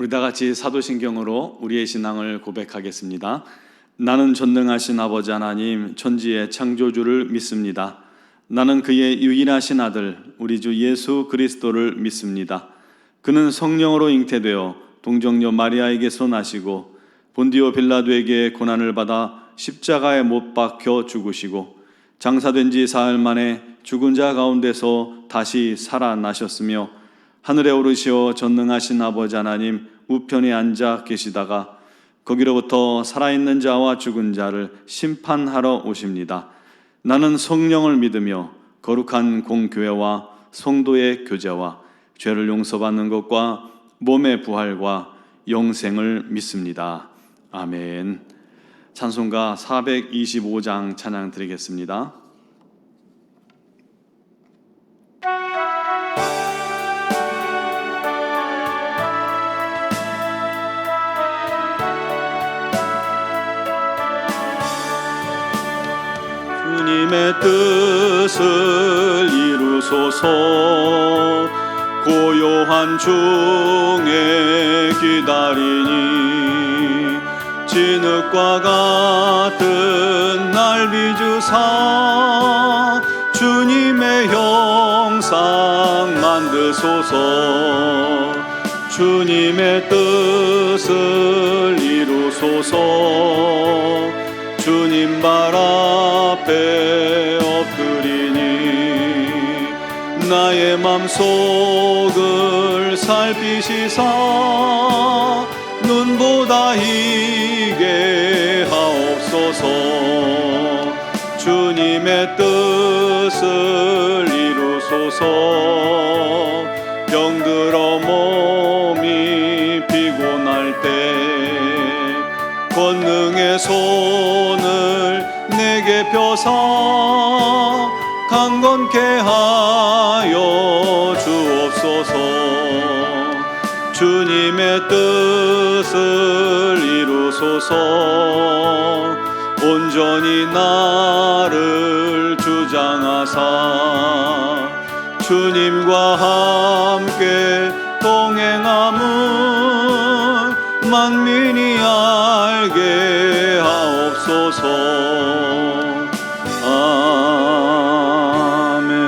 우리 다 같이 사도신경으로 우리의 신앙을 고백하겠습니다. 나는 전능하신 아버지 하나님 천지의 창조주를 믿습니다. 나는 그의 유일하신 아들 우리 주 예수 그리스도를 믿습니다. 그는 성령으로 잉태되어 동정녀 마리아에게서 나시고 본디오 빌라도에게 고난을 받아 십자가에 못 박혀 죽으시고 장사된 지 사흘 만에 죽은 자 가운데서 다시 살아나셨으며 하늘에 오르시어 전능하신 아버지 하나님 우편에 앉아 계시다가 거기로부터 살아있는 자와 죽은 자를 심판하러 오십니다. 나는 성령을 믿으며 거룩한 공교회와 성도의 교제와 죄를 용서받는 것과 몸의 부활과 영생을 믿습니다. 아멘. 찬송가 425장 찬양 드리겠습니다. 주님의 뜻을 이루소서. 고요한 중에 기다리니 진흙과 같은 날 비주사 주님의 형상 만드소서. 주님의 뜻을 이루소서. 주님 발 앞에 엎드리니 나의 맘속을 살피시사 눈보다 희게 하옵소서. 주님의 뜻을 이루소서. 병들어 몸이 피곤할 때 권능의 손을 내게 펴사 강건케 하여 주옵소서. 주님의 뜻을 이루소서. 온전히 나를 주장하사 주님과 함께 동행함은 만민이 알게 하옵소서. 아멘.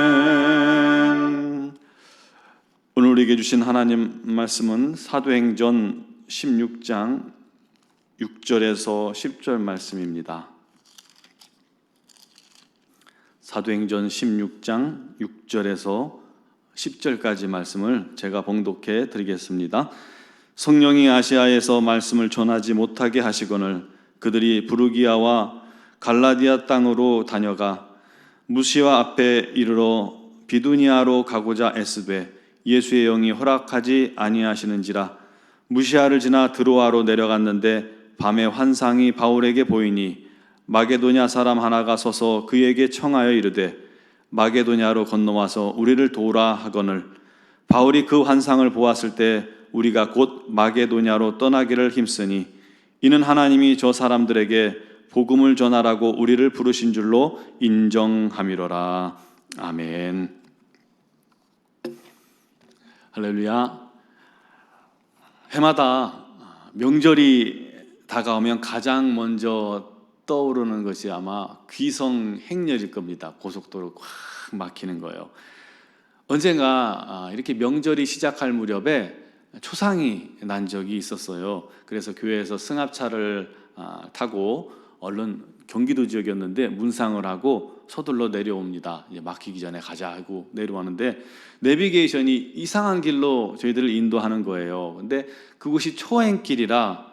오늘 우리에게 주신 하나님 말씀은 사도행전 16장 6절에서 10절 말씀입니다. 사도행전 16장 6절에서 10절까지 말씀을 제가 봉독해 드리겠습니다. 성령이 아시아에서 말씀을 전하지 못하게 하시거늘 그들이 부르기아와 갈라디아 땅으로 다녀가 무시와 앞에 이르러 비두니아로 가고자 애쓰되 예수의 영이 허락하지 아니하시는지라. 무시아를 지나 드로아로 내려갔는데 밤에 환상이 바울에게 보이니 마게도냐 사람 하나가 서서 그에게 청하여 이르되 마게도냐로 건너와서 우리를 도우라 하거늘 바울이 그 환상을 보았을 때 우리가 곧 마게도냐로 떠나기를 힘쓰니 이는 하나님이 저 사람들에게 복음을 전하라고 우리를 부르신 줄로 인정함이로라. 아멘. 할렐루야. 해마다 명절이 다가오면 가장 먼저 떠오르는 것이 아마 귀성 행렬일 겁니다. 고속도로 꽉 막히는 거예요. 언젠가 이렇게 명절이 시작할 무렵에 초상이 난 적이 있었어요. 그래서 교회에서 승합차를 타고 얼른 경기도 지역이었는데 문상을 하고 서둘러 내려옵니다. 이제 막히기 전에 가자 하고 내려왔는데 내비게이션이 이상한 길로 저희들을 인도하는 거예요. 근데 그곳이 초행길이라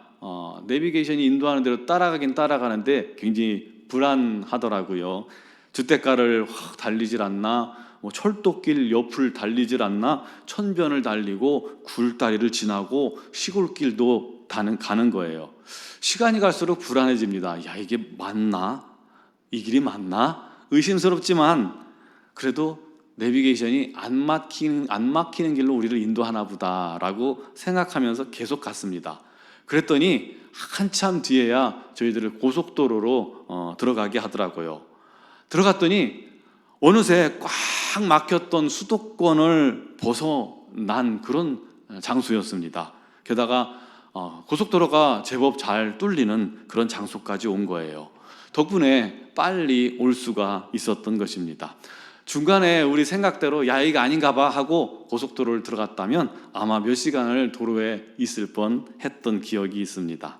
내비게이션이 인도하는 대로 따라가긴 따라가는데 굉장히 불안하더라고요. 주택가를 확 달리질 않나, 철도길 옆을 달리질 않나, 천변을 달리고 굴다리를 지나고 시골길도 가는 거예요. 시간이 갈수록 불안해집니다. 야, 이게 맞나? 이 길이 맞나? 의심스럽지만 그래도 내비게이션이 안 막히는 길로 우리를 인도하나 보다라고 생각하면서 계속 갔습니다. 그랬더니 한참 뒤에야 저희들을 고속도로로 들어가게 하더라고요. 들어갔더니 어느새 꽉 막혔던 수도권을 벗어난 그런 장소였습니다. 게다가 고속도로가 제법 잘 뚫리는 그런 장소까지 온 거예요. 덕분에 빨리 올 수가 있었던 것입니다. 중간에 우리 생각대로 야 이거 아닌가 봐 하고 고속도로를 들어갔다면 아마 몇 시간을 도로에 있을 뻔 했던 기억이 있습니다.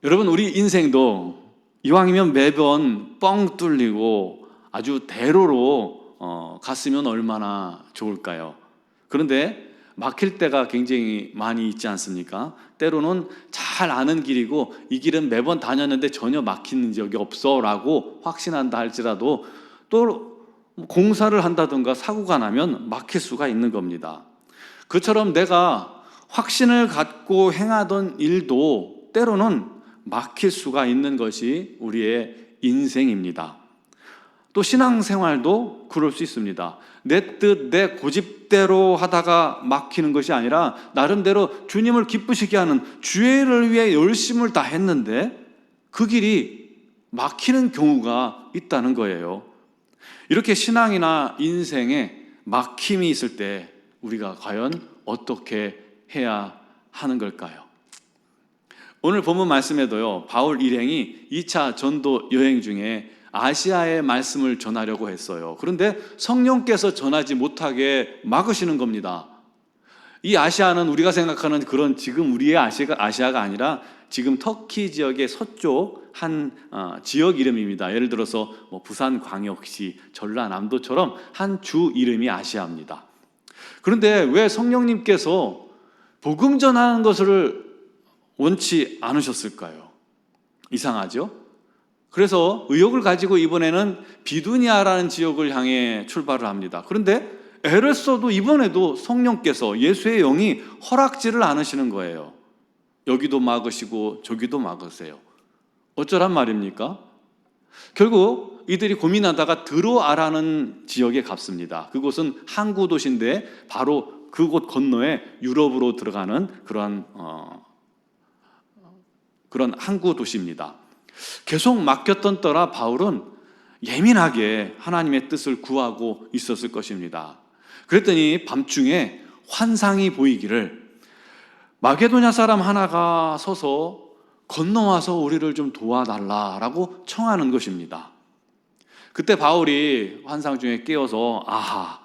여러분, 우리 인생도 이왕이면 매번 뻥 뚫리고 아주 대로로 갔으면 얼마나 좋을까요? 그런데 막힐 때가 굉장히 많이 있지 않습니까? 때로는 잘 아는 길이고 이 길은 매번 다녔는데 전혀 막히는 적이 없어 라고 확신한다 할지라도 또 공사를 한다든가 사고가 나면 막힐 수가 있는 겁니다. 그처럼 내가 확신을 갖고 행하던 일도 때로는 막힐 수가 있는 것이 우리의 인생입니다. 또 신앙생활도 그럴 수 있습니다. 내 뜻, 내 고집대로 하다가 막히는 것이 아니라 나름대로 주님을 기쁘시게 하는 주의 일을 위해 열심을 다 했는데 그 길이 막히는 경우가 있다는 거예요. 이렇게 신앙이나 인생에 막힘이 있을 때 우리가 과연 어떻게 해야 하는 걸까요? 오늘 본문 말씀에도요, 바울 일행이 2차 전도 여행 중에 아시아의 말씀을 전하려고 했어요. 그런데 성령께서 전하지 못하게 막으시는 겁니다. 이 아시아는 우리가 생각하는 그런 지금 우리의 아시아가 아니라 지금 터키 지역의 서쪽 한 지역 이름입니다. 예를 들어서 부산광역시, 전라남도처럼 한 주 이름이 아시아입니다. 그런데 왜 성령님께서 복음 전하는 것을 원치 않으셨을까요? 이상하죠? 그래서 의욕을 가지고 이번에는 비두니아라는 지역을 향해 출발을 합니다. 그런데 애를 써도 이번에도 성령께서 예수의 영이 허락지를 않으시는 거예요. 여기도 막으시고 저기도 막으세요. 어쩌란 말입니까? 결국 이들이 고민하다가 드로아라는 지역에 갔습니다. 그곳은 항구 도시인데 바로 그곳 건너에 유럽으로 들어가는 그런 항구 도시입니다. 계속 막혔던 때라 바울은 예민하게 하나님의 뜻을 구하고 있었을 것입니다. 그랬더니 밤중에 환상이 보이기를 마게도냐 사람 하나가 서서 건너와서 우리를 좀 도와달라라고 청하는 것입니다. 그때 바울이 환상 중에 깨어서 아하,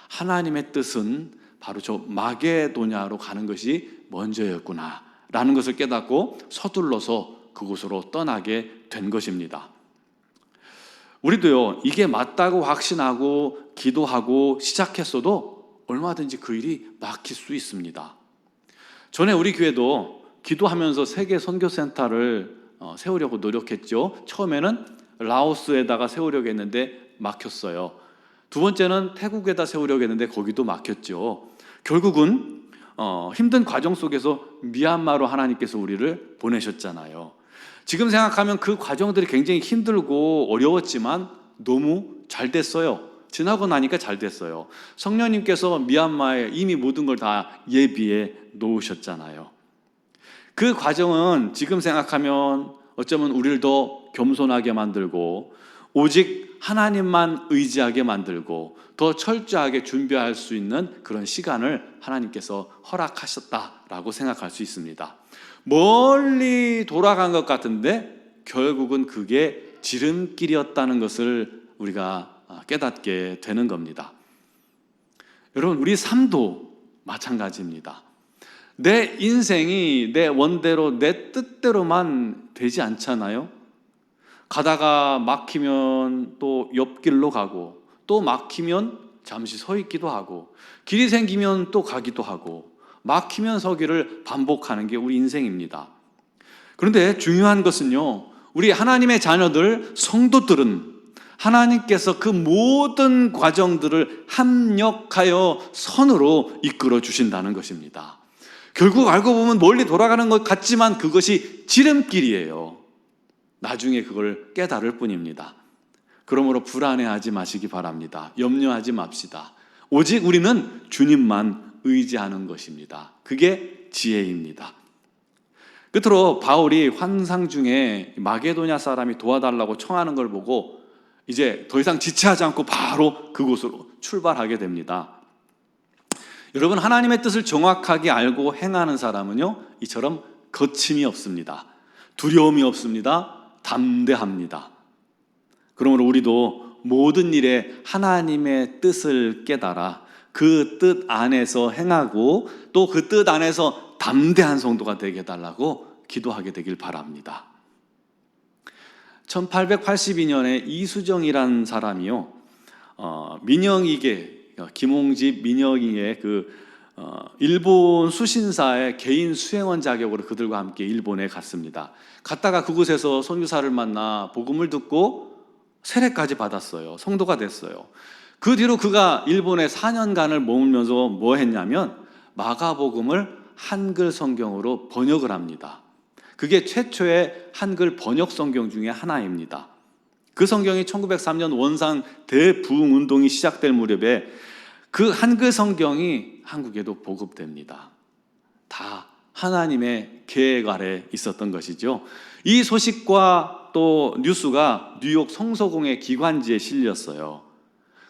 하나님의 뜻은 바로 저 마게도냐로 가는 것이 먼저였구나 라는 것을 깨닫고 서둘러서 그곳으로 떠나게 된 것입니다. 우리도요, 이게 맞다고 확신하고 기도하고 시작했어도 얼마든지 그 일이 막힐 수 있습니다. 전에 우리 교회도 기도하면서 세계 선교센터를 세우려고 노력했죠. 처음에는 라오스에다가 세우려고 했는데 막혔어요. 두 번째는 태국에다 세우려고 했는데 거기도 막혔죠. 결국은 힘든 과정 속에서 미얀마로 하나님께서 우리를 보내셨잖아요. 지금 생각하면 그 과정들이 굉장히 힘들고 어려웠지만 너무 잘 됐어요. 지나고 나니까 잘 됐어요. 성령님께서 미얀마에 이미 모든 걸 다 예비해 놓으셨잖아요. 그 과정은 지금 생각하면 어쩌면 우리를 더 겸손하게 만들고 오직 하나님만 의지하게 만들고 더 철저하게 준비할 수 있는 그런 시간을 하나님께서 허락하셨다라고 생각할 수 있습니다. 멀리 돌아간 것 같은데 결국은 그게 지름길이었다는 것을 우리가 깨닫게 되는 겁니다. 여러분, 우리 삶도 마찬가지입니다. 내 인생이 내 원대로 내 뜻대로만 되지 않잖아요. 가다가 막히면 또 옆길로 가고 또 막히면 잠시 서 있기도 하고 길이 생기면 또 가기도 하고 막히면 서기를 반복하는 게 우리 인생입니다. 그런데 중요한 것은요, 우리 하나님의 자녀들, 성도들은 하나님께서 그 모든 과정들을 합력하여 선으로 이끌어 주신다는 것입니다. 결국 알고 보면 멀리 돌아가는 것 같지만 그것이 지름길이에요. 나중에 그걸 깨달을 뿐입니다. 그러므로 불안해하지 마시기 바랍니다. 염려하지 맙시다. 오직 우리는 주님만 의지하는 것입니다. 그게 지혜입니다. 끝으로 바울이 환상 중에 마게도냐 사람이 도와달라고 청하는 걸 보고 이제 더 이상 지체하지 않고 바로 그곳으로 출발하게 됩니다. 여러분, 하나님의 뜻을 정확하게 알고 행하는 사람은요, 이처럼 거침이 없습니다. 두려움이 없습니다. 담대합니다. 그러므로 우리도 모든 일에 하나님의 뜻을 깨달아 그 뜻 안에서 행하고 또 그 뜻 안에서 담대한 성도가 되게 해달라고 기도하게 되길 바랍니다. 1882년에 이수정이라는 사람이요, 민영이계, 김홍집 민영이의 일본 수신사의 개인 수행원 자격으로 그들과 함께 일본에 갔습니다. 갔다가 그곳에서 선교사를 만나 복음을 듣고 세례까지 받았어요. 성도가 됐어요. 그 뒤로 그가 일본에 4년간을 머물면서 뭐 했냐면 마가복음을 한글 성경으로 번역을 합니다. 그게 최초의 한글 번역 성경 중에 하나입니다. 그 성경이 1903년 원산 대부흥 운동이 시작될 무렵에 그 한글 성경이 한국에도 보급됩니다. 다 하나님의 계획 아래 있었던 것이죠. 이 소식과 또 뉴스가 뉴욕 성서공회 기관지에 실렸어요.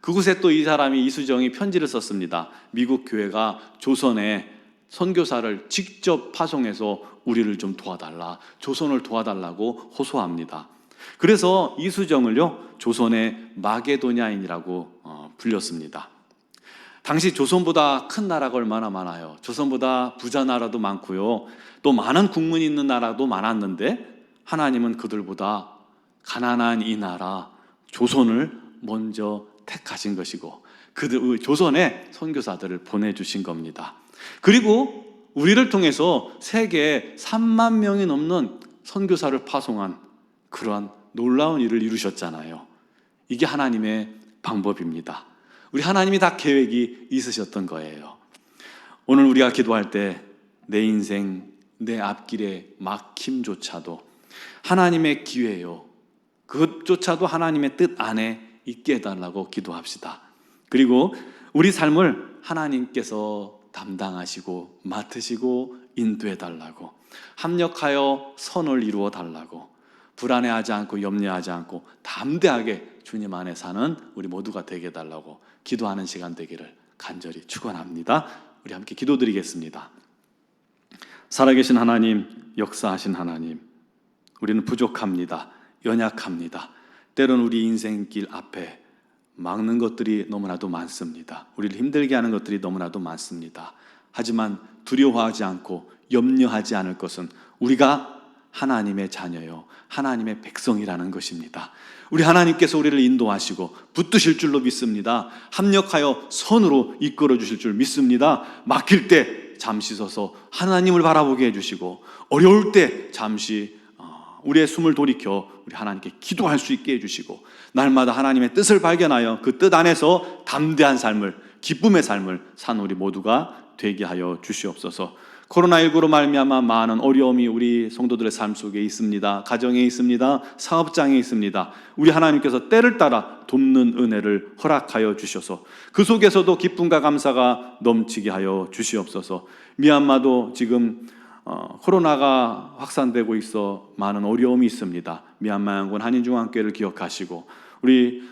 그곳에 또 이 사람이, 이수정이 편지를 썼습니다. 미국 교회가 조선에 선교사를 직접 파송해서 우리를 좀 도와달라, 조선을 도와달라고 호소합니다. 그래서 이수정을요, 조선의 마게도냐인이라고 불렸습니다. 당시 조선보다 큰 나라가 얼마나 많아요. 조선보다 부자 나라도 많고요, 또 많은 국민이 있는 나라도 많았는데 하나님은 그들보다 가난한 이 나라 조선을 먼저 택하신 것이고 그들 조선에 선교사들을 보내주신 겁니다. 그리고 우리를 통해서 세계 3만 명이 넘는 선교사를 파송한 그러한 놀라운 일을 이루셨잖아요. 이게 하나님의 방법입니다. 우리 하나님이 다 계획이 있으셨던 거예요. 오늘 우리가 기도할 때 내 인생, 내 앞길의 막힘조차도 하나님의 기회요, 그것조차도 하나님의 뜻 안에 있게 해달라고 기도합시다. 그리고 우리 삶을 하나님께서 담당하시고 맡으시고 인도해달라고, 합력하여 선을 이루어 달라고, 불안해하지 않고 염려하지 않고 담대하게 주님 안에 사는 우리 모두가 되게 해달라고 기도하는 시간 되기를 간절히 축원합니다. 우리 함께 기도드리겠습니다. 살아계신 하나님, 역사하신 하나님, 우리는 부족합니다. 연약합니다. 때로는 우리 인생길 앞에 막는 것들이 너무나도 많습니다. 우리를 힘들게 하는 것들이 너무나도 많습니다. 하지만 두려워하지 않고 염려하지 않을 것은 우리가 하나님의 자녀요, 하나님의 백성이라는 것입니다. 우리 하나님께서 우리를 인도하시고 붙드실 줄로 믿습니다. 합력하여 선으로 이끌어 주실 줄 믿습니다. 막힐 때 잠시 서서 하나님을 바라보게 해주시고, 어려울 때 잠시 우리의 숨을 돌이켜 우리 하나님께 기도할 수 있게 해주시고, 날마다 하나님의 뜻을 발견하여 그 뜻 안에서 담대한 삶을, 기쁨의 삶을 산 우리 모두가 되게 하여 주시옵소서. 코로나19로 말미암아 많은 어려움이 우리 성도들의 삶 속에 있습니다. 가정에 있습니다. 사업장에 있습니다. 우리 하나님께서 때를 따라 돕는 은혜를 허락하여 주셔서 그 속에서도 기쁨과 감사가 넘치게 하여 주시옵소서. 미얀마도 지금 코로나가 확산되고 있어 많은 어려움이 있습니다. 미얀마 양군 한인중앙교회를 기억하시고 우리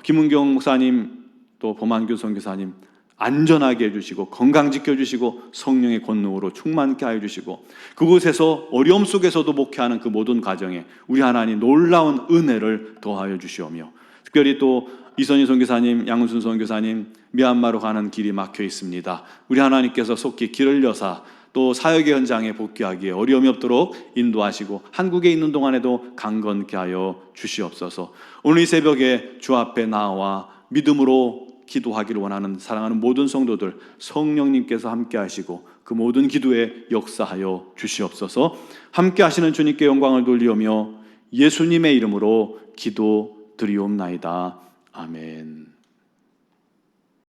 김은경 목사님, 또 범한규 선교사님 안전하게 해주시고 건강 지켜주시고 성령의 권능으로 충만케 하여 주시고, 그곳에서 어려움 속에서도 목회하는 그 모든 가정에 우리 하나님 놀라운 은혜를 더하여 주시오며, 특별히 또 이선희 선교사님, 양은순 선교사님 미얀마로 가는 길이 막혀 있습니다. 우리 하나님께서 속히 길을 여사 또 사역의 현장에 복귀하기에 어려움이 없도록 인도하시고 한국에 있는 동안에도 강건케 하여 주시옵소서. 오늘 이 새벽에 주 앞에 나와 믿음으로 기도하기를 원하는 사랑하는 모든 성도들, 성령님께서 함께 하시고 그 모든 기도에 역사하여 주시옵소서. 함께 하시는 주님께 영광을 돌리오며 예수님의 이름으로 기도드리옵나이다. 아멘.